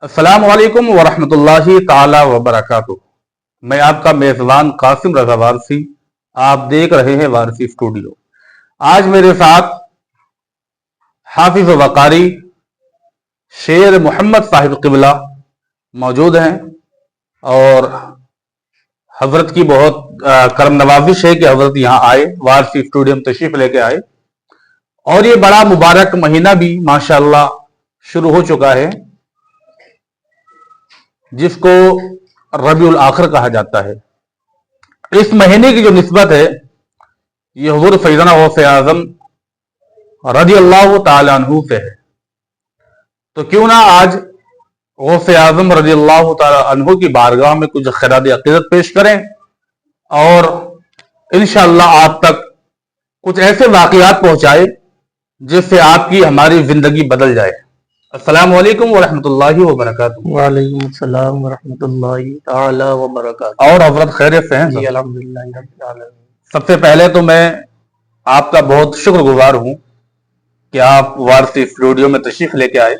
السلام علیکم ورحمۃ اللہ تعالی وبرکاتہ۔ میں آپ کا میزبان قاسم رضا وارثی، آپ دیکھ رہے ہیں وارثی اسٹوڈیو۔ آج میرے ساتھ حافظ وقاری شیر محمد صاحب قبلہ موجود ہیں، اور حضرت کی بہت کرم نوازش ہے کہ حضرت یہاں آئے، وارثی اسٹوڈیو میں تشریف لے کے آئے، اور یہ بڑا مبارک مہینہ بھی ماشاءاللہ شروع ہو چکا ہے، جس کو ربیع الاخر کہا جاتا ہے۔ اس مہینے کی جو نسبت ہے یہ حضور سیدنا غوث اعظم رضی اللہ تعالی عنہ سے ہے، تو کیوں نہ آج غوث اعظم رضی اللہ تعالی عنہ کی بارگاہ میں کچھ خراج عقیدت پیش کریں، اور انشاءاللہ آپ تک کچھ ایسے واقعات پہنچائے جس سے آپ کی ہماری زندگی بدل جائے۔ السلام علیکم ورحمۃ اللہ وبرکاتہ۔ وعلیکم السلام ورحمۃ اللہ تعالی وبرکاتہ۔ اور حضرت خیریت سے ہیں؟ جی الحمدللہ رب العالمین۔ سب سے پہلے تو میں آپ کا بہت شکر گزار ہوں کہ آپ وارثی اسٹوڈیو میں تشریف لے کے آئے۔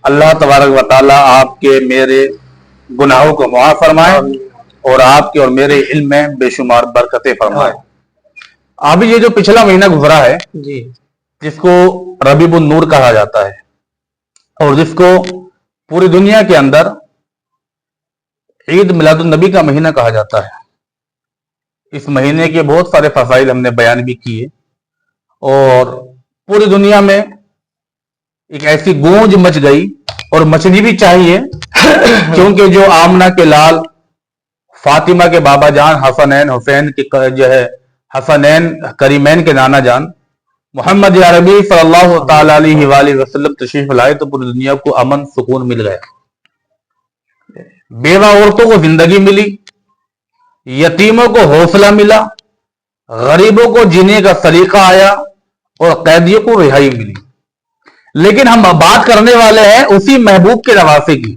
اللہ تبارک و تعالیٰ آپ کے میرے گناہوں کو معاف فرمائے، اور آپ کے اور میرے علم میں بے شمار برکتیں فرمائے۔ ابھی یہ جو پچھلا مہینہ گزرا ہے جی، جس کو ربیع النور کہا جاتا ہے، اور جس کو پوری دنیا کے اندر عید میلاد النبی کا مہینہ کہا جاتا ہے، اس مہینے کے بہت سارے فضائل ہم نے بیان بھی کیے، اور پوری دنیا میں ایک ایسی گونج مچ گئی، اور مچنی بھی چاہیے، کیونکہ جو آمنہ کے لال، فاطمہ کے بابا جان، حسنین حسین کے جو ہے حسنین کریمین کے نانا جان محمد عربی صلی اللہ تعالی علیہ وآلہ وسلم تشریف لائے، تو پوری دنیا کو امن سکون مل گیا، بیوہ عورتوں کو زندگی ملی، یتیموں کو حوصلہ ملا، غریبوں کو جینے کا طریقہ آیا، اور قیدیوں کو رہائی ملی۔ لیکن ہم بات کرنے والے ہیں اسی محبوب کے نواسے کی،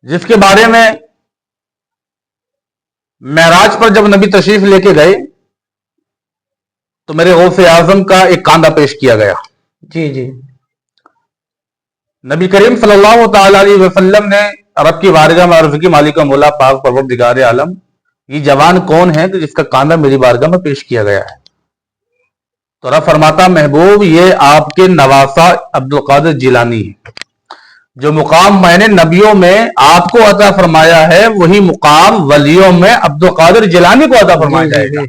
جس کے بارے میں معراج پر جب نبی تشریف لے کے گئے تو میرے غوث اعظم کا ایک کاندھا پیش کیا گیا۔ جی جی، نبی کریم صلی اللہ تعالی علیہ وسلم نے رب کی بارگاہ میں عرض کی، مالک و مولا پاک پروردگار عالم، یہ جوان کون ہے کہ جس کا کاندھا میری بارگاہ میں پیش کیا گیا ہے؟ تو رب فرماتا، محبوب یہ آپ کے نواسا عبدالقادر جیلانی ہے۔ جو مقام میں نے نبیوں میں آپ کو عطا فرمایا ہے، وہی مقام ولیوں میں عبدالقادر جیلانی کو عطا فرمایا جائے گا۔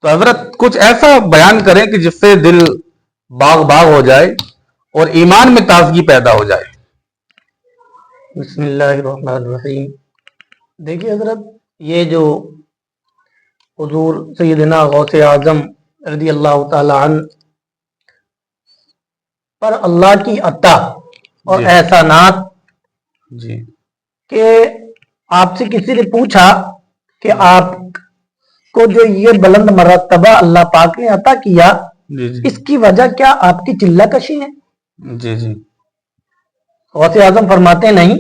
تو حضرت کچھ ایسا بیان کریں کہ جس سے دل باغ باغ ہو جائے اور ایمان میں تازگی پیدا ہو جائے۔ بسم اللہ الرحمن الرحیم۔ دیکھیے حضرت، یہ جو حضور سیدنا غوث اعظم رضی اللہ تعالی عنہ پر اللہ کی عطا اور احسانات، جی، کہ آپ سے کسی نے پوچھا کہ آپ کو جو یہ بلند مرتبہ اللہ پاک نے عطا کیا، جی جی اس کی وجہ کیا آپ کی چلہ کشی ہے؟ جی جی غوث اعظم فرماتے نہیں،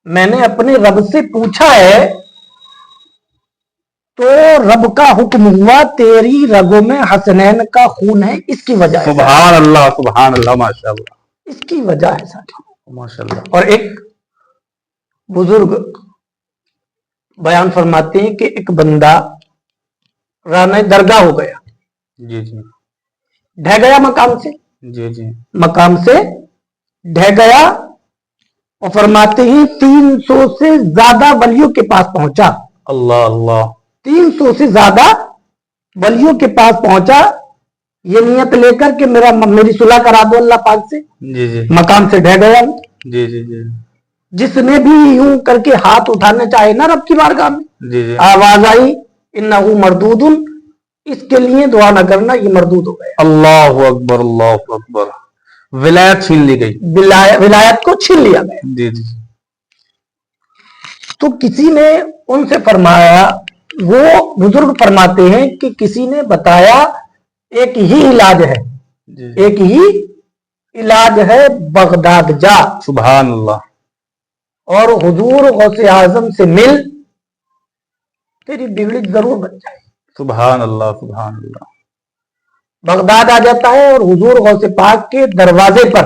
میں نے اپنے رب سے پوچھا ہے تو رب کا حکم ہوا، تیری رگوں میں حسنین کا خون ہے، اس کی وجہ ہے۔ سبحان اللہ، سبحان اللہ، ماشاء اللہ، اس کی وجہ ہے ساتھی۔ ماشاء اللہ۔ اور ایک بزرگ بیان فرماتے ہیں کہ ایک بندہ رانہ درگاہ ہو گیا، جی جی ڈھہ گیا مقام سے، جی جی مقام سے ڈھہ گیا، اور فرماتے ہیں 300 سے زیادہ ولیوں کے پاس پہنچا۔ اللہ اللہ، 300 سے زیادہ ولیوں کے پاس پہنچا، یہ نیت لے کر کہ میری صلح کرا دو اللہ پاک سے، جی جی مقام سے ڈھہ گیا۔ جی جی جی جس نے بھی یوں کر کے ہاتھ اٹھانے چاہے نا رب کی بارگاہ میں، جی جی، آواز آئی انہو مردود، اس کے لیے دعا نہ کرنا، یہ مردود ہو گیا۔ اللہ اکبر، اللہ اکبر، ولایت چھین لی گئی، ولایت کو چھین لیا گیا۔ جی جی تو کسی نے ان سے فرمایا، وہ بزرگ فرماتے ہیں کہ کسی نے بتایا ایک ہی علاج ہے، جی، ایک ہی علاج ہے، بغداد جا سبحان اللہ، اور حضور غوث اعظم سے مل، تیری بگڑی ضرور بن جائے۔ سبحان اللہ، سبحان اللہ، بغداد آ جاتا ہے، اور حضور غوث پاک کے دروازے پر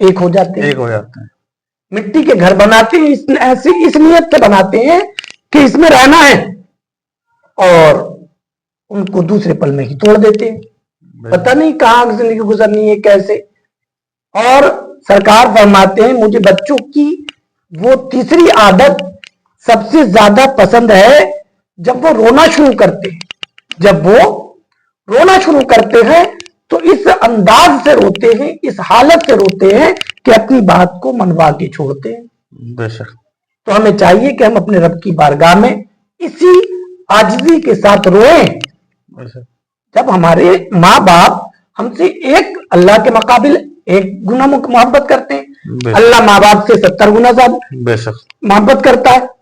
ایک ہو جاتے ہیں. ایک ہو جاتے ہیں. مٹی کے گھر بناتے ہیں اس نیت سے بناتے ہیں کہ اس میں رہنا ہے, اور ان کو دوسرے پل میں ہی توڑ دیتے ہیں. پتہ نہیں کہاں زندگی گزرنی ہے کیسے. اور سرکار فرماتے ہیں مجھے بچوں کی وہ تیسری عادت سب سے زیادہ پسند ہے جب وہ رونا شروع کرتے ہیں. جب وہ رونا شروع کرتے ہیں تو اس انداز سے روتے ہیں, اس حالت سے روتے ہیں کہ اپنی بات کو منوا کے چھوڑتے ہیں. بے شک. تو ہمیں چاہیے کہ ہم اپنے رب کی بارگاہ میں اسی عاجزی کے ساتھ روئیں. بے شک. جب ہمارے ماں باپ ہم سے ایک اللہ کے مقابل ایک گنا محبت کرتے ہیں, بے شک. اللہ ماں باپ سے 70 گنا زیادہ بے شک. محبت کرتا ہے.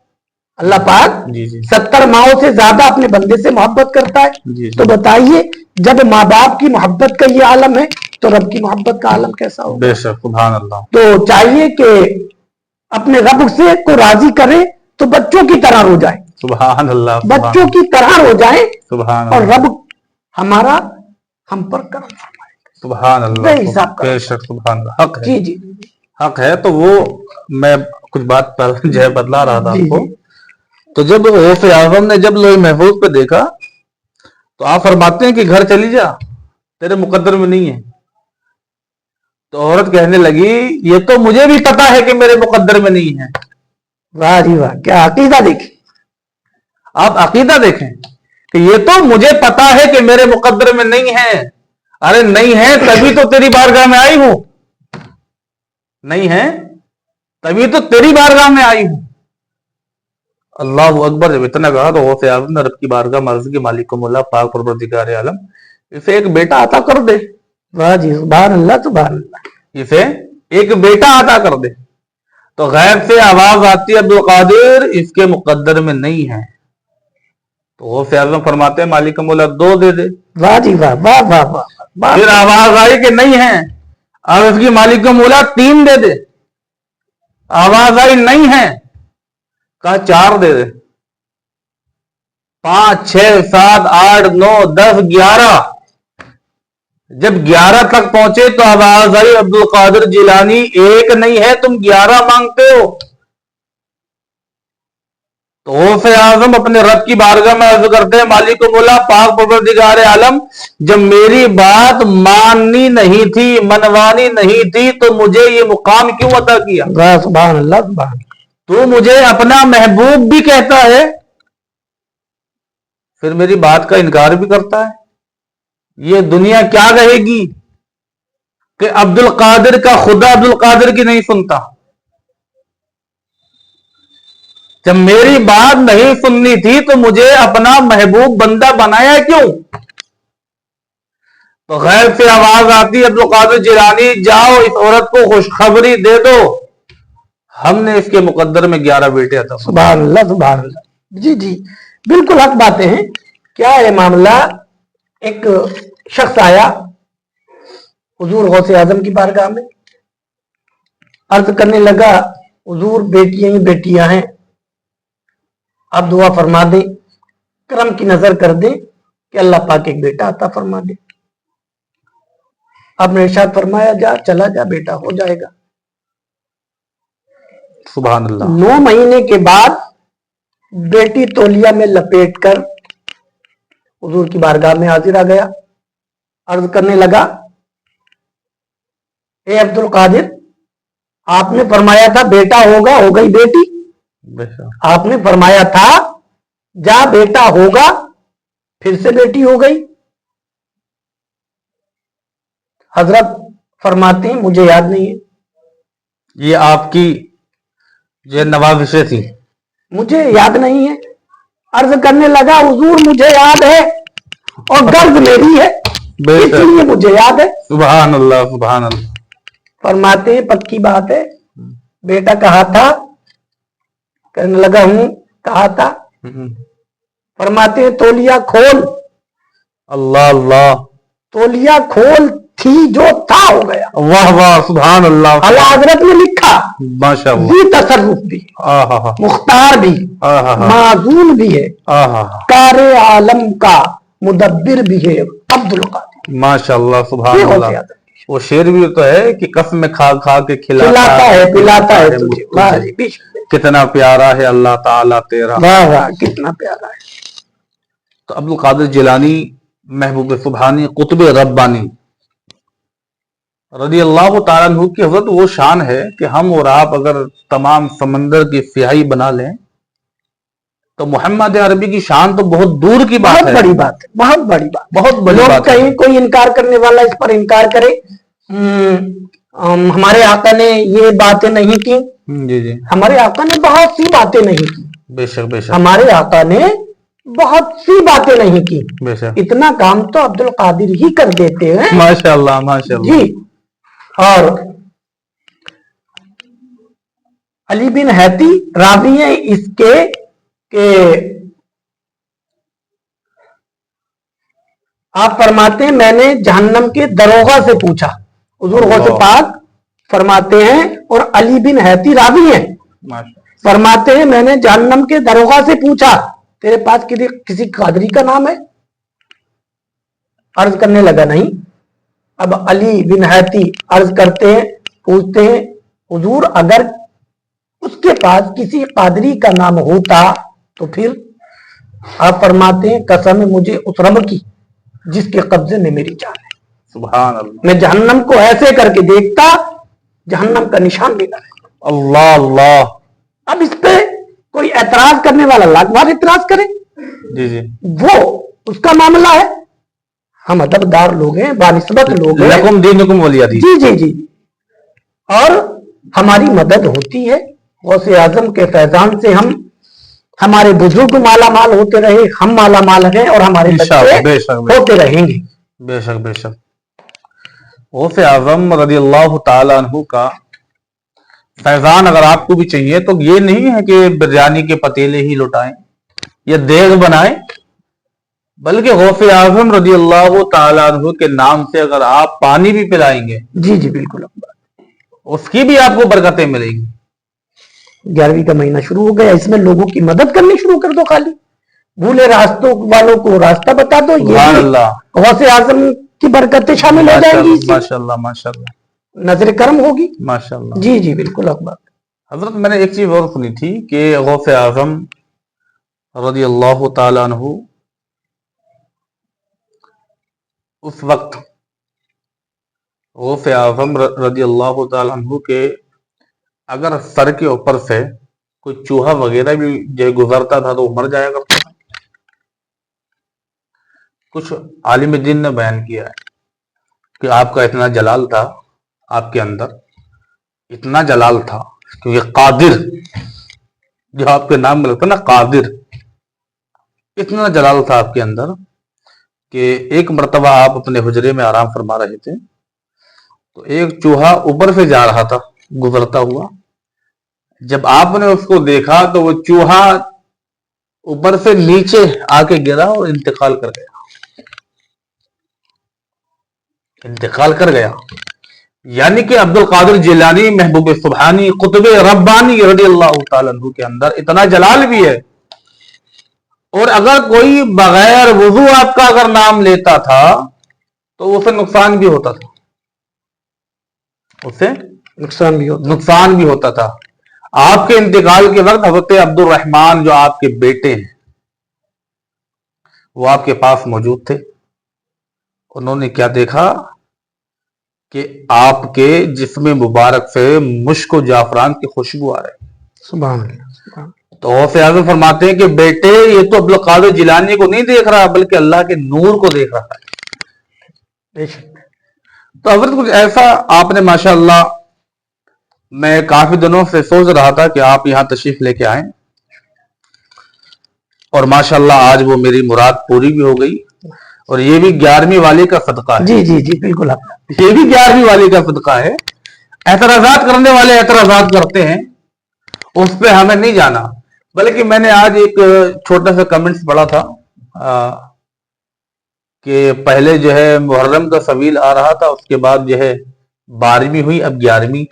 اللہ پاک جی جی 70 ماؤں سے زیادہ اپنے بندے سے محبت کرتا ہے. جی جی. تو بتائیے جب ماں باپ کی محبت کا یہ عالم ہے تو رب کی محبت کا عالم کیسا ہوگا؟ بے شک. سبحان اللہ. تو چاہیے کہ اپنے رب سے کو راضی کرے تو بچوں کی طرح ہو جائے, سبحان اللہ. بچوں کی طرح ہو جائے, سبحان اور اللہ. رب ہمارا ہم پر کرم فرمائے. سبحان بے اللہ. حساب کرم. بے شک. سبحان اللہ. حق ہے. جی جی حق ہے. تو وہ میں کچھ بات جو ہے بدلا رہا تھا جی آپ کو. جی تو جب غوث اعظم نے جب لوح محفوظ پہ دیکھا تو آپ فرماتے ہیں کہ گھر چلی جا, تیرے مقدر میں نہیں ہے. تو عورت کہنے لگی یہ تو مجھے بھی پتا ہے کہ میرے مقدر میں نہیں ہے. واہ جی واہ, کیا عقیدہ دیکھیں. آپ عقیدہ دیکھیں کہ یہ تو مجھے پتا ہے کہ میرے مقدر میں نہیں ہے. ارے نہیں ہے تبھی تو تیری بارگاہ میں آئی ہوں. نہیں ہے تبھی تو تیری بارگاہ میں آئی ہوں. اللہ اکبر. جب اتنا کہا تو غوث اعظم نے رب کی بارگاہ مرض کے مالک کو مولا پاک پروردگار عالم اسے ایک بیٹا عطا کر دے. واہ جی سبحان اللہ سبحان اللہ. اسے ایک بیٹا عطا کر دے. تو غیب سے آواز آتی ہے عبدالقادر اس کے مقدر میں نہیں ہے. تو غوث اعظم فرماتے ہیں مالک مولا 2 دے دے. واہ جی واہ واہ واہ واہ واہ. پھر آواز آئی کہ نہیں ہے. اب اس کی مالک مولا 3 دے دے. آواز آئی نہیں ہے. کہا 4 دے دے. 5 6 7 8 9 10 11. جب 11 تک پہنچے تو آواز آئی عبدالقادر جیلانی ایک نہیں ہے تم 11 مانگتے ہو. تو غوث اعظم اپنے رب کی بارگاہ میں عرض کرتے ہیں مالک مولا پاک پروردگار عالم جب میری بات ماننی نہیں تھی منوانی نہیں تھی تو مجھے یہ مقام کیوں عطا کیا؟ سبحان اللہ سبحان اللہ. تو مجھے اپنا محبوب بھی کہتا ہے پھر میری بات کا انکار بھی کرتا ہے. یہ دنیا کیا کہے گی کہ عبدالقادر کا خدا عبدالقادر کی نہیں سنتا. جب میری بات نہیں سننی تھی تو مجھے اپنا محبوب بندہ بنایا کیوں؟ تو غیب سے آواز آتی عبدالقادر جیلانی جاؤ اس عورت کو خوشخبری دے دو ہم نے اس کے مقدر میں 11 بیٹے عطا. سبحان اللہ سبحان اللہ. جی جی بالکل حق باتیں ہیں. کیا ہے معاملہ, ایک شخص آیا حضور غوث اعظم کی بارگاہ میں, عرض کرنے لگا حضور بیٹیاں ہی بیٹیاں ہیں, آپ دعا فرما دیں, کرم کی نظر کر دیں کہ اللہ پاک ایک بیٹا عطا فرما دے. آپ نے ارشاد فرمایا جا چلا جا بیٹا ہو جائے گا. سبحان اللہ. 9 مہینے کے بعد بیٹی تولیہ میں لپیٹ کر حضور کی بارگاہ میں حاضر آ گیا. عرض کرنے لگا اے عبدالقادر آپ نے فرمایا تھا بیٹا ہوگا, ہو گئی بیٹی. آپ نے فرمایا تھا جا بیٹا ہوگا, پھر سے بیٹی ہو گئی. حضرت فرماتے ہیں مجھے یاد نہیں ہے. یہ آپ کی جو نوازشیں تھی مجھے یاد نہیں ہے. عرض کرنے لگا حضور مجھے یاد ہے اور غرض میری ہے اس لیے مجھے یاد ہے. سبحان اللہ سبحان اللہ. فرماتے ہیں پکی بات ہے بیٹا کہا تھا. کہنے لگا ہوں کہا تھا. فرماتے ہیں تولیہ کھول. اللہ اللہ. تولیہ کھول تھی جو تھا ہو گیا. واہ واہ سبحان اللہ. اعلیٰ حضرت نے لکھا ماشاء اللہ بھی تصرف بھی مختار بھی معزول بھی ہے کار عالم کا مدبر بھی ہے عبدالقادر. ماشاء اللہ سبحان اللہ. وہ شعر بھی تو ہے کہ کف میں کھا کھا کے کھلاتا ہے پلاتا ہے تجھے. واہ جی، بے شک. کتنا پیارا ہے اللہ تعالیٰ تیرا. واہ واہ کتنا پیارا ہے. تو عبد القادر جیلانی محبوب سبحانی قطب ربانی رضی اللہ تعالیٰ عنہ کی حضرت وہ شان ہے کہ ہم اور آپ اگر تمام سمندر کی سیاہی بنا لیں تو محمد عربی کی شان تو بہت دور کی بات بہت ہے. بڑی بات ہے، بہت بڑی بات. بہت بڑی لوگ بات ہے. کہیں کوئی انکار کرنے والا اس پر انکار کرے ہمارے آقا نے یہ باتیں نہیں کی. جی جی ہمارے آقا نے بہت سی باتیں نہیں کی. بے شک بے شک ہمارے آقا نے بہت سی باتیں نہیں کی. بے شک. اتنا کام تو عبد القادر ہی کر دیتے ہیں. ماشاء اللہ ماشاء اللہ. جی. اور علی بن حیتی راوی ہیں اس کے کہ آپ فرماتے ہیں میں نے جہنم کے دروغہ سے پوچھا. حضور غوث پاک فرماتے ہیں اور علی بن حیتی راوی ہیں فرماتے ہیں میں نے جہنم کے دروغہ سے پوچھا تیرے پاس کسی قادری کا نام ہے؟ عرض کرنے لگا نہیں. اب علی بن حیتی عرض کرتے ہیں پوچھتے ہیں حضور اگر اس کے پاس کسی قادری کا نام ہوتا تو پھر آپ فرماتے ہیں قسم ہے مجھے اس رب کی جس کے قبضے میں میری جان ہے. سبحان اللہ. میں جہنم کو ایسے کر کے دیکھتا جہنم کا نشان بھی نہ رہے. اللہ اللہ. اب اس پہ کوئی اعتراض کرنے والا لاکھ بار اعتراض کرے. جی جی وہ اس کا معاملہ ہے. ہم ادبدار لوگ ہیں، بانسبت لوگ ہیں. لکم دینکم ولی دین. جی جی جی. اور ہماری مدد ہوتی ہے غوث اعظم کے فیضان سے. ہمارے بزرگ مالا مال ہوتے رہے، ہم مالا مال ہیں اور ہمارے بچے ہوتے رہیں گے. بے شک بے شک. غوث اعظم رضی اللہ تعالی عنہ کا فیضان اگر آپ کو بھی چاہیے تو یہ نہیں ہے کہ بریانی کے پتیلے ہی لٹائیں یا دیگ بنائیں، بلکہ غوث اعظم رضی اللہ تعالی عنہ کے نام سے اگر آپ پانی بھی پلائیں گے جی جی بالکل اس کی بھی آپ کو برکتیں ملیں گی. 11ویں کا مہینہ شروع ہو گیا، اس میں لوگوں کی مدد کرنی شروع کر دو. خالی بھولے راستوں والوں کو راستہ بتا دو. سبحان اللہ. غوث اعظم کی برکتیں شامل ہو جائیں گی. ماشاء اللہ ماشاء اللہ. نظر کرم ہوگی. ماشاء اللہ. جی جی بالکل اکبر. حضرت میں نے ایک چیز اور سنی تھی کہ غوث اعظم رضی اللہ تعالی عنہ اس وقت غوث اعظم رضی اللہ تعالی عنہ کے اگر سر کے اوپر سے کوئی چوہا وغیرہ بھی جو گزرتا تھا تو وہ مر جایا کرتا تھا. کچھ عالم دین نے بیان کیا ہے کہ آپ کا اتنا جلال تھا آپ کے اندر، اتنا جلال تھا کیونکہ قادر جو آپ کے نام میں لگتا نا قادر، اتنا جلال تھا آپ کے اندر کہ ایک مرتبہ آپ اپنے حجرے میں آرام فرما رہے تھے تو ایک چوہا اوپر سے جا رہا تھا گزرتا ہوا. جب آپ نے اس کو دیکھا تو وہ چوہا اوپر سے نیچے آ کے گرا اور انتقال کر گیا. انتقال کر گیا. یعنی کہ عبد القادر جیلانی محبوب سبحانی قطب ربانی رضی اللہ تعالیٰ عنہ کے اندر اتنا جلال بھی ہے، اور اگر کوئی بغیر وضو آپ کا اگر نام لیتا تھا تو اسے نقصان بھی ہوتا تھا. اسے نقصان بھی ہوتا تھا. آپ کے انتقال کے وقت حضرت عبد الرحمن جو آپ کے بیٹے ہیں وہ آپ کے پاس موجود تھے. انہوں نے کیا دیکھا کہ آپ کے جسم مبارک سے مشک و جعفران کی خوشبو آ رہی. سبحان اللہ. تو غوث اعظم فرماتے ہیں کہ بیٹے یہ تو عبد القادر جیلانی کو نہیں دیکھ رہا بلکہ اللہ کے نور کو دیکھ رہا ہے. تو حضرت کچھ ایسا آپ نے ماشاءاللہ، میں کافی دنوں سے سوچ رہا تھا کہ آپ یہاں تشریف لے کے آئیں اور ماشاءاللہ آج وہ میری مراد پوری بھی ہو گئی. اور یہ بھی 11ویں والی کا صدقہ ہے. جی جی جی بالکل یہ بھی 11ویں والی کا صدقہ ہے. اعتراضات کرنے والے اعتراضات کرتے ہیں، اس پہ ہمیں نہیں جانا، بلکہ میں نے آج ایک چھوٹا سا کمنٹس پڑھا تھا کہ پہلے جو ہے محرم کا سویل آ رہا تھا، اس کے بعد جو ہے 12ویں ہوئی، اب 11ویں.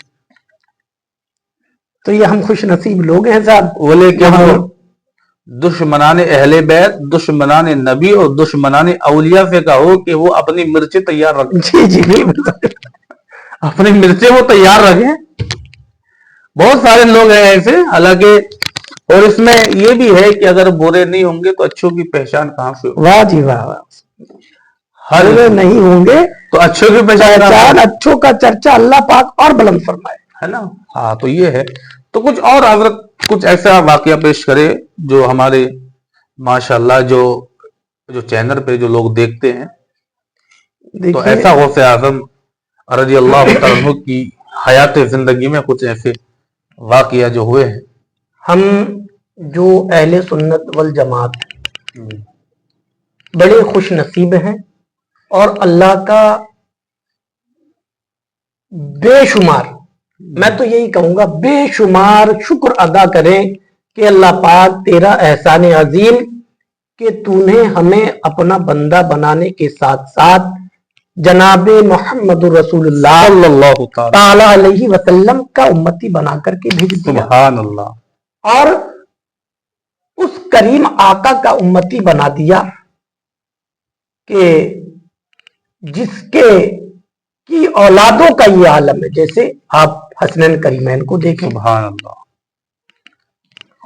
تو یہ ہم خوش نصیب لوگ ہیں صاحب. بولے کہ ہم دشمنان اہل بیت، دشمنان نبی اور دشمنان اولیاء سے کہو کہ وہ اپنی مرچیں تیار رکھیں. جی جی بالکل. اپنی مرچیں وہ تیار رکھیں. بہت سارے لوگ ہیں ایسے. حالانکہ اور اس میں یہ بھی ہے کہ اگر برے نہیں ہوں گے تو اچھوں کی پہچان کہاں سے ہوگی؟ واہ جی واہ. ہر برے نہیں ہوں گے تو اچھوں کی پہچان اچھوں کا چرچا اللہ پاک اور بلند فرمائے، ہے نا. ہاں تو یہ ہے. تو کچھ اور حضرت کچھ ایسا واقعہ پیش کرے جو ہمارے ماشاءاللہ جو چینل پہ جو لوگ دیکھتے ہیں تو دیکھیے ایسا غوث اعظم رضی اللہ تعالیٰ عنہ کی حیات زندگی میں کچھ ایسے واقعہ جو ہوئے ہیں. ہم جو اہل سنت والجماعت بڑے خوش نصیب ہیں اور اللہ کا بے شمار، میں تو یہی کہوں گا بے شمار شکر ادا کریں کہ اللہ پاک تیرا احسان عظیم کہ تو نے ہمیں اپنا بندہ بنانے کے ساتھ ساتھ جناب محمد رسول اللہ صلی اللہ تعالی علیہ وسلم کا امتی بنا کر کے بھیج دیا، سبحان اللہ. اور اس کریم آقا کا امتی بنا دیا کہ جس کے کی اولادوں کا یہ عالم ہے. جیسے آپ حسنین کریمین کو دیکھیں، سبحان اللہ.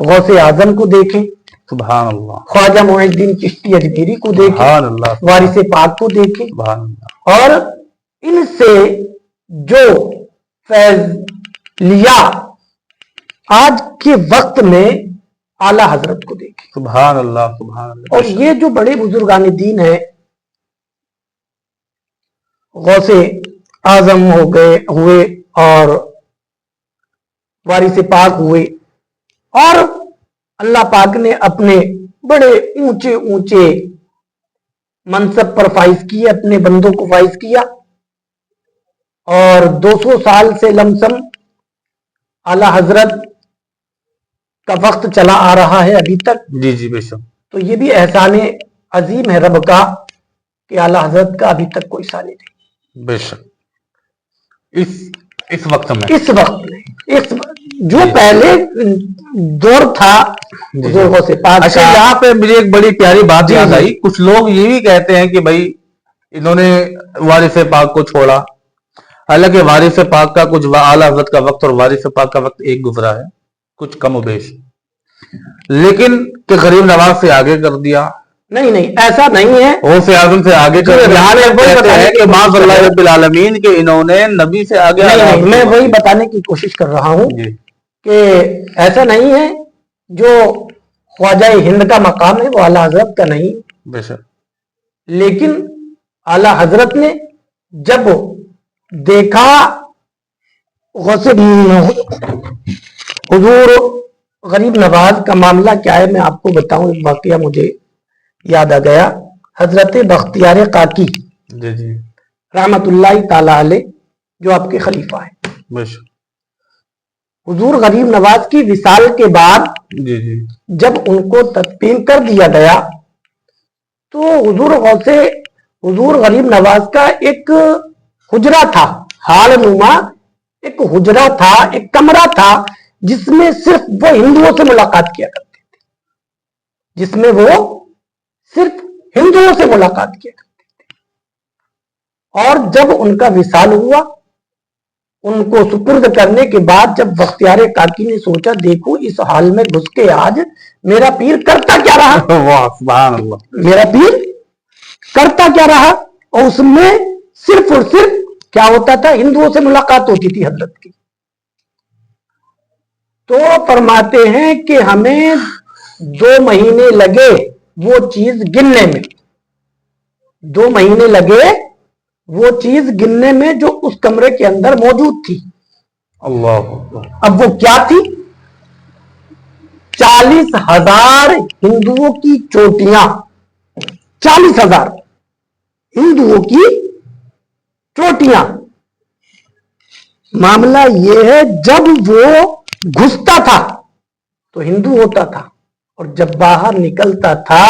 غوث اعظم کو دیکھیں، سبحان اللہ. خواجہ معین الدین چشتی اجمیری کو دیکھیں، سبحان اللہ. وارث پاک کو دیکھیں، سبحان اللہ. اور ان سے جو فیض لیا آج کے وقت میں اعلی حضرت کو دیکھیں. سبحان اللہ. سبحان اللہ. اور یہ جو بڑے بزرگان دین ہیں، غوث اعظم ہوئے اور وارث پاک ہوئے، اور اللہ پاک نے اپنے بڑے اونچے اونچے منصب پر فائز کیے، اپنے بندوں کو فائز کیا، اور 200 سال سے لمسم اعلی حضرت کا وقت چلا آ رہا ہے ابھی تک. جی جی بے شک. تو یہ بھی احسان عظیم ہے رب کا کہ اعلی حضرت کا ابھی تک کوئی ثانی نہیں. بے شک. اس وقت میں جو پہلے دور تھا بزرگوں سے پاک اچھا، کا. یہاں پہ مجھے ایک بڑی پیاری بات یاد آئی. کچھ لوگ یہ بھی کہتے ہیں کہ بھائی انہوں نے وارث پاک کو چھوڑا، حالانکہ وارث پاک کا کچھ اعلیٰ حضرت کا وقت اور وارث پاک کا وقت ایک گزرا ہے، کچھ کم و بیش، لیکن کہ غریب نواز سے آگے کر دیا. نہیں ایسا نہیں ہے. غوث اعظم سے آگے کر دیا. یہاں کہتے ہیں کہ معاذ اللہ رب العالمین کہ انہوں نے نبی سے آگے. نہیں، میں وہی بتانے کی کوشش کر رہا ہوں کہ ایسا نہیں ہے. جو خواجہ ہند کا مقام ہے وہ اعلیٰ حضرت کا نہیں، بے شک، لیکن اعلیٰ حضرت نے جب دیکھا غوث حضور غریب نواز کا معاملہ کیا ہے، میں آپ کو بتاؤں. ایک واقعہ مجھے یاد آ گیا. حضرت بختیار کاکی جی جی رحمت اللہ تعالی علیہ جو آپ کے خلیفہ ہیں، بے شک، حضور غریب نواز کی وصال کے بعد جی جی جب ان کو تدفین کر دیا گیا تو حضور غریب نواز کا ایک حجرہ تھا، حال نما ایک حجرہ تھا، ایک کمرہ تھا جس میں صرف وہ ہندوؤں سے ملاقات کیا کرتے تھے، جس میں وہ صرف ہندوؤں سے ملاقات کیا کرتے تھے. اور جب ان کا وصال ہوا، ان کو سپرد کرنے کے بعد جب بختیار کاکی نے سوچا دیکھو اس حال میں گھس کے آج میرا پیر کرتا کیا رہا، سبحان اللہ، میرا پیر کرتا کیا رہا، اور اس میں صرف اور صرف کیا ہوتا تھا، ہندوؤں سے ملاقات ہوتی تھی حضرت کی. تو فرماتے ہیں کہ ہمیں 2 مہینے لگے وہ چیز گننے میں، 2 مہینے لگے وہ چیز گننے میں جو اس کمرے کے اندر موجود تھی. اللہ. اب وہ کیا تھی؟ 40,000 ہندوؤں کی چوٹیاں، 40,000 ہندوؤں کی چوٹیاں. معاملہ یہ ہے جب وہ گھستا تھا تو ہندو ہوتا تھا، اور جب باہر نکلتا تھا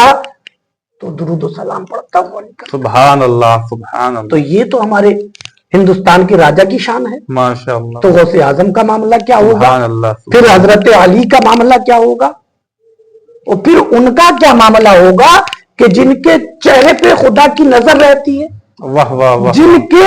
تو درود و سلام پڑھتا ہوا نکلتا. سبحان اللہ، سبحان اللہ. تو یہ تو ہمارے ہندوستان کے راجا کی شان ہے. ماشاء اللہ. تو غوث اعظم کا معاملہ کیا ہوگا، سبحان اللہ. پھر حضرت علی کا معاملہ کیا ہوگا، اور پھر ان کا کیا معاملہ ہوگا کہ جن کے چہرے پہ خدا کی نظر رہتی ہے، واہ واہ واہ، جن کے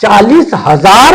40,000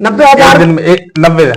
90,000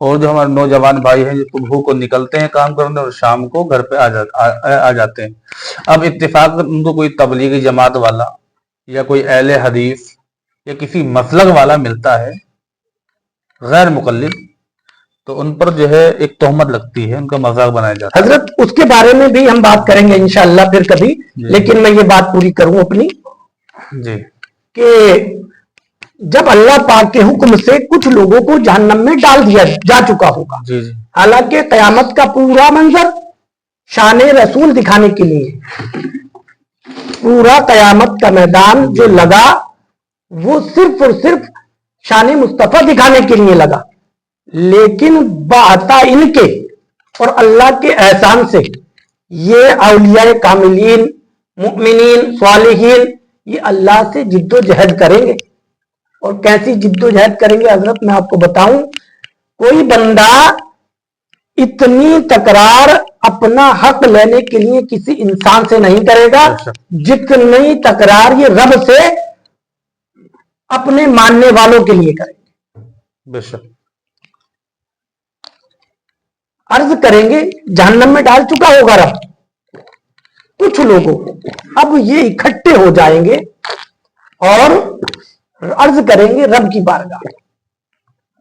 اور جو ہمارے نوجوان بھائی ہیں جو صبح کو نکلتے ہیں کام کرنے اور شام کو گھر پہ آ جاتے ہیں. اب اتفاق ان کو کوئی تبلیغی جماعت والا یا کوئی اہل حدیث یا کسی مسلک والا ملتا ہے غیر مقلد تو ان پر جو ہے ایک تہمت لگتی ہے, ان کا مذاق بنایا جاتا ہے. حضرت اس کے بارے میں بھی ہم بات کریں گے انشاءاللہ پھر کبھی, لیکن میں یہ بات پوری کروں اپنی جی کہ جب اللہ پاک کے حکم سے کچھ لوگوں کو جہنم میں ڈال دیا جا چکا ہوگا, جی جی حالانکہ قیامت کا پورا منظر شان رسول دکھانے کے لیے, پورا قیامت کا میدان جو لگا وہ صرف اور صرف شان مصطفیٰ دکھانے کے لیے لگا, لیکن بعطا ان کے اور اللہ کے احسان سے یہ اولیاء کاملین, مؤمنین, صالحین یہ اللہ سے جد و جہد کریں گے. اور کیسی جد و جہد کریں گے حضرت میں آپ کو بتاؤں, کوئی بندہ اتنی تکرار اپنا حق لینے کے لیے کسی انسان سے نہیں کرے گا جتنی تکرار یہ رب سے اپنے ماننے والوں کے لیے کریں گے. بے شک عرض کریں گے جہنم میں ڈال چکا ہوگا رب کچھ لوگوں کو, اب یہ اکٹھے ہو جائیں گے اور عرض کریں گے رب کی بارگاہ,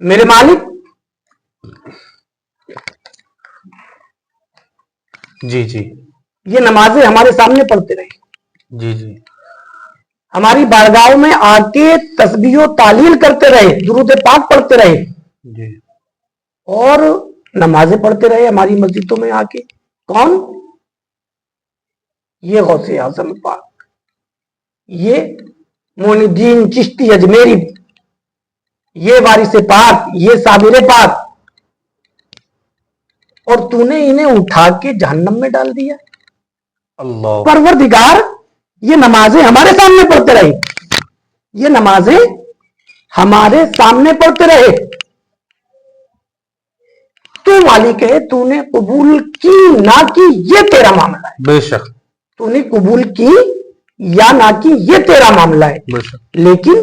میرے مالک جی جی یہ نمازیں ہمارے سامنے پڑھتے رہے, جی جی ہماری بارگاہوں میں آ کے تسبیح و تعلیل کرتے رہے, درود پاک پڑھتے رہے جی اور نمازیں پڑھتے رہے ہماری مسجدوں میں آ کے. کون؟ یہ غوث اعظم پاک, یہ معین الدین چشتی اجمیری, یہ وارث پاک, یہ صابر پاک, اور تو نے انہیں اٹھا کے جہنم میں ڈال دیا. اللہ پروردگار یہ نمازیں ہمارے سامنے پڑھتے رہے, یہ نمازیں ہمارے سامنے پڑھتے رہے, تو مالک ہے تو نے قبول کی نہ کی یہ تیرا معاملہ ہے. بے شک تو نے قبول کی یا نہ کی یہ تیرا معاملہ ہے, بے شک لیکن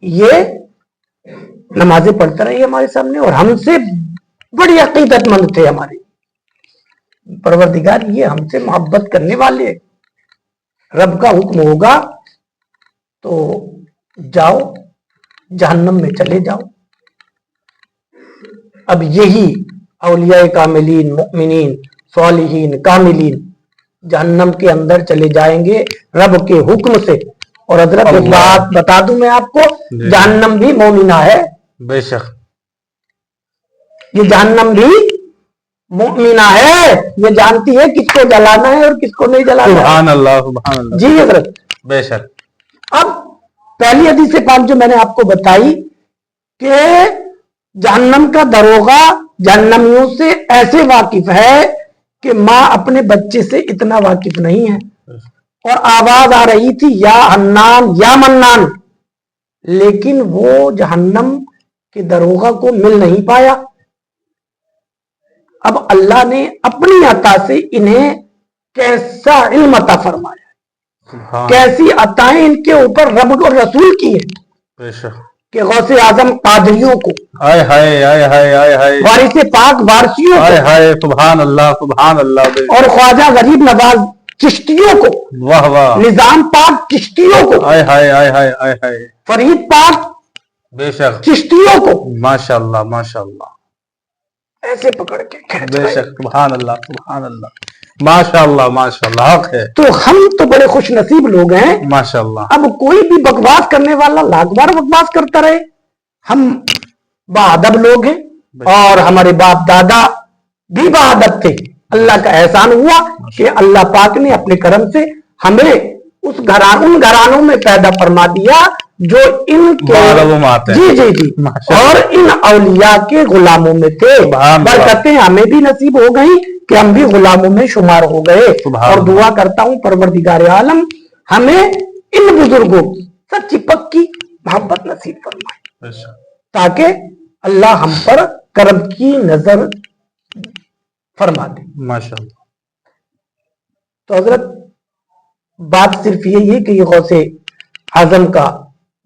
یہ نمازیں پڑھتے رہے ہمارے سامنے اور ہم سے بڑی عقیدت مند تھے ہمارے. پروردگار یہ ہم سے محبت کرنے والے, رب کا حکم ہوگا تو جاؤ جہنم میں چلے جاؤ. اب یہی اولیاء کاملین, مؤمنین, صالحین, کاملین جہنم کے اندر چلے جائیں گے رب کے حکم سے. اور حضرت ایک بات بتا دوں میں آپ کو, جہنم بھی مومنہ ہے. بے شک یہ جہنم بھی مومنہ ہے, یہ جانتی ہے کس کو جلانا ہے اور کس کو نہیں جلانا ہے. سبحان اللہ سبحان اللہ. جی حضرت. بے شک اب پہلی حدیث پاک جو میں نے آپ کو بتائی کہ جہنم کا دروغہ جہنمیوں سے ایسے واقف ہے کہ ماں اپنے بچے سے اتنا واقف نہیں ہے, اور آواز آ رہی تھی یا حنان یا منان, لیکن وہ جہنم کے دروغہ کو مل نہیں پایا. اب اللہ نے اپنی عطا سے انہیں کیسا علم عطا فرمایا, کیسی عطائیں ان کے اوپر رب اور رسول کی ہیں. بے شک کہ غوث اعظم قادریوں کو, آئے ہائے آئے ہائے آئے ہائے, وارث پاک وارثیوں آئے کو, ہائے سبحان اللہ سبحان اللہ. اور خواجہ غریب نواز چشتیوں کو, واہ واہ, نظام پاک چشتیوں کو, آئے ہائے آئے ہائے آئے ہائے, فرید پاک بے شک چشتیوں کو ماشاء اللہ ماشاء اللہ, ایسے پکڑ کے کھینچ بے رہے. شک سبحان اللہ سبحان اللہ, ماشاء اللہ ماشاء اللہ, حق ہے تو ہم تو بڑے خوش نصیب لوگ ہیں. ماشاء اللہ. اب کوئی بھی بکواس کرنے والا لاکھ بار بکواس کرتا رہے, ہم باادب لوگ ہیں اور ہمارے باپ دادا بھی باادب تھے. اللہ کا احسان ہوا کہ اللہ پاک نے اپنے کرم سے ہمیں ان گھرانوں میں پیدا فرما دیا جو ان کے جی جی جی اور ان اولیاء کے غلاموں میں تھے. برکتیں ہمیں بھی نصیب ہو گئی کہ ہم بھی غلاموں میں شمار ہو گئے. اور دعا کرتا ہوں پروردگار عالم ہمیں ان بزرگوں کی سچی پکی محبت نصیب فرمائے تاکہ اللہ ہم پر کرم کی نظر فرما دے. ماشاء اللہ. تو حضرت بات صرف یہی ہے کہ یہ غوث اعظم کا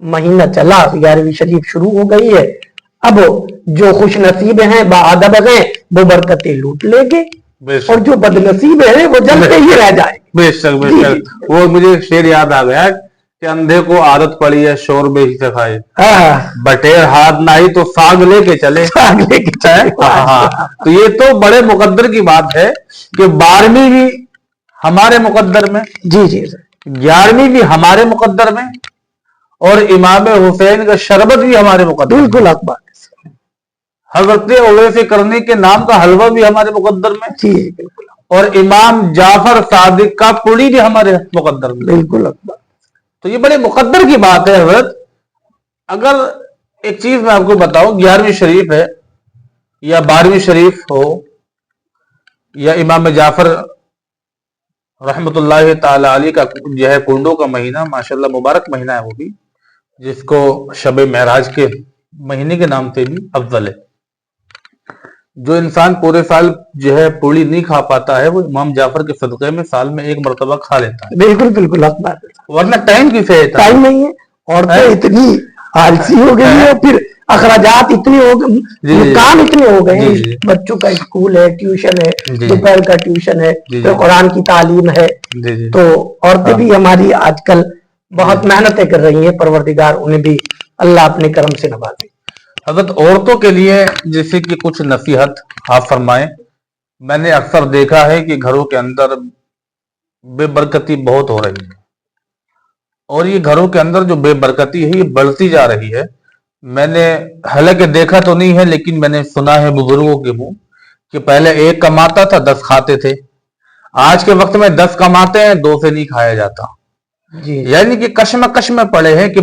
مہینہ چلا, 11ویں شریف شروع ہو گئی ہے. اب جو خوش نصیب ہیں باادب ہیں وہ برکتیں لوٹ لیں گے بے شک اور جو بدنصیب ہیں وہ جلتے ہی رہ جائیں گے. بے شک بے شک. وہ مجھے ایک شعر یاد آ گیا کہ اندھے کو عادت پڑی ہے شور بے ہی سے کھائے, بٹیر ہاتھ نہ ہی تو ساگ لے کے چلے. ہاں, تو یہ تو بڑے مقدر کی بات ہے کہ 12ویں بھی ہمارے مقدر میں, جی جی 11ویں بھی ہمارے مقدر میں, اور امام حسین کا شربت بھی ہمارے مقدر میں. بالکل اکبر. حضرت اویس کرنی کے نام کا حلوہ بھی ہمارے مقدر میں, جی بالکل, اور امام جعفر صادق کا پوڑی بھی ہمارے مقدر میں. بالکل اکبر. تو یہ بڑے مقدر کی بات ہے حضرت. اگر ایک چیز میں آپ کو بتاؤں, 11ویں شریف ہے یا 12ویں شریف ہو یا امام جعفر رحمت اللہ تعالی علیہ کا جو ہے کنڈوں کا مہینہ, ماشاءاللہ مبارک مہینہ ہے وہ بھی, جس کو شب معراج کے مہینے کے نام سے بھی افضل ہے. جو انسان پورے سال جو ہے پوڑی نہیں کھا پاتا ہے وہ امام جعفر کے صدقے میں سال میں ایک مرتبہ کھا لیتا ہے. بالکل بالکل اکبر. ورنہ ٹائم کی سے ٹائم نہیں ہے, عورتیں اتنی آلسی ہو گئی ہیں, پھر اخراجات اتنے ہو گئے, کام اتنے ہو گئے ہیں, بچوں کا اسکول ہے, ٹیوشن ہے, دوپہر کا ٹیوشن ہے, پھر قرآن کی تعلیم ہے, تو عورتیں بھی ہماری آج کل بہت محنتیں کر رہی ہیں, پروردگار انہیں بھی اللہ اپنے کرم سے نوازے. حضرت عورتوں کے لیے جیسے کہ کچھ نصیحت آپ فرمائیں. میں نے اکثر دیکھا ہے کہ گھروں کے اندر بے برکتی بہت ہو رہی ہے, اور یہ گھروں کے اندر جو بے برکتی ہے یہ بڑھتی جا رہی ہے. میں نے حالانکہ دیکھا تو نہیں ہے لیکن میں نے سنا ہے بزرگوں کے منہ کہ پہلے ایک کماتا تھا 10 کھاتے تھے, آج کے وقت میں 10 کماتے ہیں 2 سے نہیں کھایا جاتا. یعنی کہ کشمکش میں پڑے ہیں کہ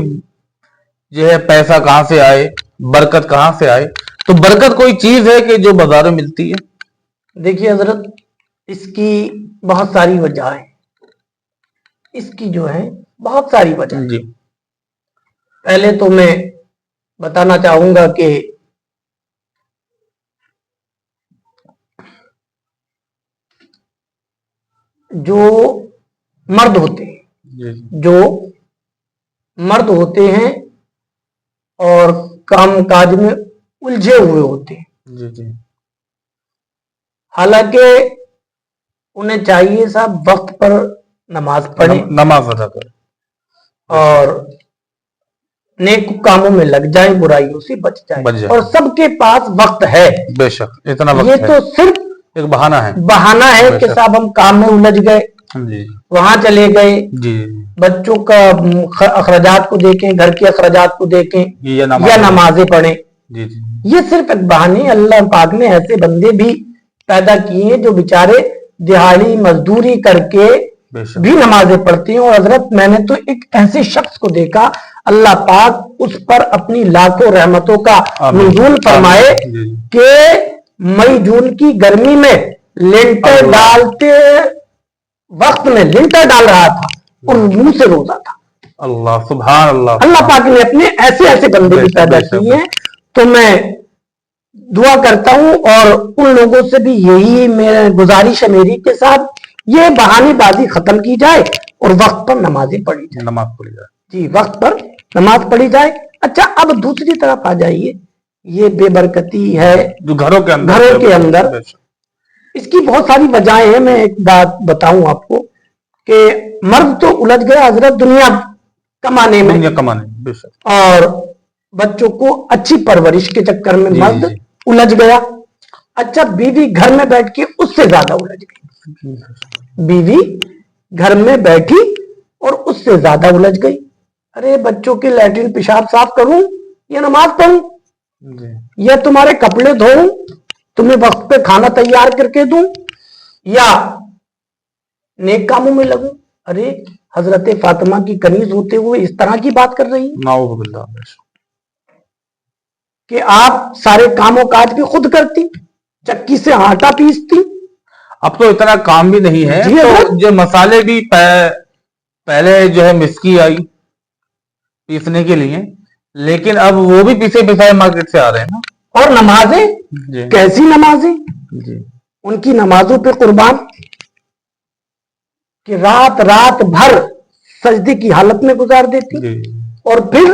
جو ہے پیسہ کہاں سے آئے, برکت کہاں سے آئے. تو برکت کوئی چیز ہے کہ جو بازاروں میں ملتی ہے؟ دیکھیے حضرت, اس کی بہت ساری وجہ ہے, اس کی جو ہے بہت ساری وجہ ہے. پہلے تو میں بتانا چاہوں گا کہ جو مرد ہوتے ہیں, جو مرد ہوتے ہیں اور کام کاج میں الجھے ہوئے ہوتے ہیں, حالانکہ انہیں چاہیے صاحب وقت پر نماز پڑھیں, نماز ادا کریں, اور نیک کاموں میں لگ جائیں, برائیوں سے بچ جائیں. اور سب کے پاس وقت ہے, بے شک اتنا وقت یہ تو صرف ایک بہانہ ہے, بہانہ ہے کہ صاحب ہم کام میں الجھ گئے, وہاں چلے گئے, بچوں کا اخراجات کو دیکھیں, گھر کے اخراجات کو دیکھیں, یا نمازیں پڑھیں. یہ صرف ایک بہانے. اللہ پاک نے ایسے بندے بھی پیدا کیے ہیں جو بیچارے دہاڑی مزدوری کر کے بھی نمازیں پڑھتی ہیں. اور حضرت میں نے تو ایک ایسے شخص کو دیکھا, اللہ پاک اس پر اپنی لاکھوں رحمتوں کا نزول فرمائے, کہ مئی جون کی گرمی میں لنٹر ڈالتے وقت میں لنٹر ڈال رہا تھا اور منہ سے روزہ تھا. اللہ سبحان اللہ. اللہ پاک نے اپنے ایسے ایسے بندے بھی پیدا کیے ہیں. تو میں دعا کرتا ہوں اور ان لوگوں سے بھی یہی میرا گزارش ہے میری کے ساتھ, یہ بہانے بازی ختم کی جائے اور وقت پر نمازیں پڑھی جائے, نماز پڑھی جائے. جی وقت پر نماز پڑھی جائے. اچھا اب دوسری طرف آ جائیے, یہ بے برکتی ہے جو گھروں کے اندر, اس کی بہت ساری وجہیں ہیں. میں ایک بات بتاؤں آپ کو کہ مرد تو الجھ گیا حضرت دنیا کمانے میں, اور بچوں کو اچھی پرورش کے چکر میں مرد الجھ گیا. اچھا بیوی گھر میں بیٹھ کے اس سے زیادہ الجھ گئی, بیوی گھر میں بیٹھی اور اس سے زیادہ الجھ گئی. ارے بچوں کے لیٹرین پیشاب صاف کروں یا نماز پڑھوں, یا تمہارے کپڑے دھوؤں, تمہیں وقت پہ کھانا تیار کر کے دوں, یا نیک کاموں میں لگوں. ارے حضرت فاطمہ کی کنیز ہوتے ہوئے اس طرح کی بات کر رہی ہیں کہ آپ سارے کاموں کاج بھی خود کرتی, چکی سے آٹا پیستی. اب تو اتنا کام بھی نہیں ہے, تو جو مسالے بھی پہلے جو ہے مسکی آئی پیسنے کے لیے, لیکن اب وہ بھی پیسے پسائے مارکیٹ سے آ رہے ہیں نا. اور نمازیں کیسی نمازیں, ان کی نمازوں پہ قربان, کہ رات رات بھر سجدے کی حالت میں گزار دیتی, اور پھر